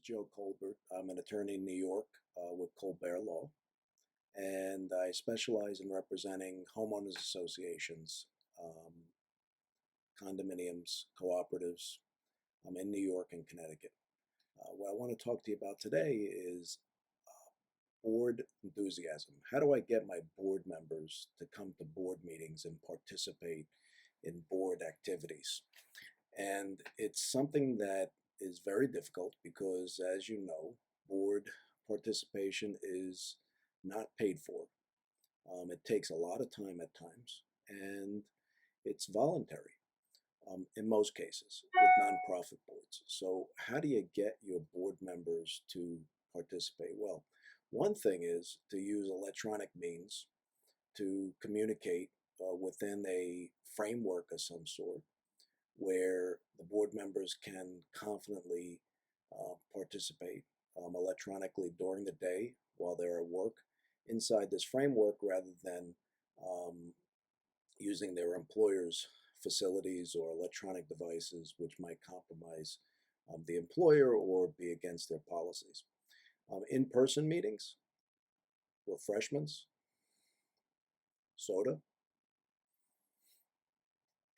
Joe Colbert. I'm an attorney in New York with Colbert Law, and I specialize in representing homeowners associations, um, condominiums, cooperatives in New York and Connecticut. What I want to talk to you about today is board enthusiasm. How do I get my board members to come to board meetings and participate in board activities? And it's something that is very difficult because, as you know, board participation is not paid for. It takes a lot of time at times, and it's voluntary in most cases with nonprofit boards. So, how do you get your board members to participate? Well, one thing is to use electronic means to communicate within a framework of some sort where the board members can confidently participate electronically during the day while they're at work inside this framework rather than um, using their employer's facilities or electronic devices, which might compromise the employer or be against their policies. In-person meetings, refreshments, soda,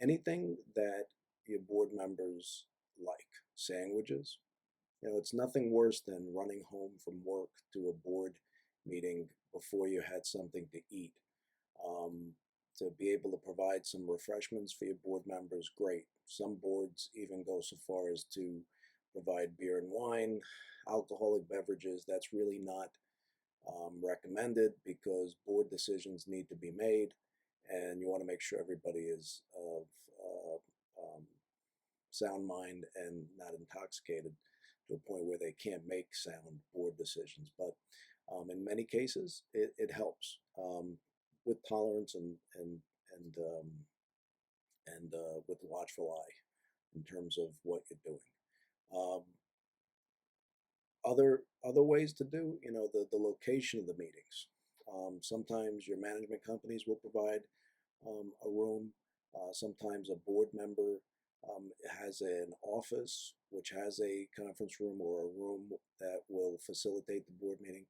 anything that your board members like, sandwiches. It's nothing worse than running home from work to a board meeting before you had something to eat. Um, to be able to provide some refreshments for your board members, great. Some boards even go so far as to provide beer and wine, alcoholic beverages. That's really not recommended because board decisions need to be made, and you want to make sure everybody is of sound mind and not intoxicated to a point where they can't make sound board decisions. But in many cases, it helps with tolerance and with watchful eye in terms of what you're doing. Um, other ways to do, the location of the meetings. Sometimes your management companies will provide a room. Sometimes a board member has an office which has a conference room or a room that will facilitate the board meeting.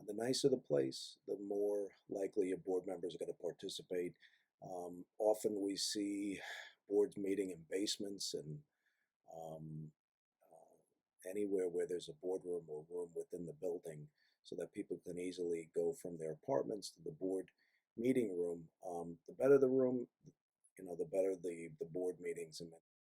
The nicer the place, the more likely your board members are going to participate. Often we see boards meeting in basements and um, anywhere where there's a boardroom or room within the building so that people can easily go from their apartments to the board meeting room. The better the room, the better the board meetings in many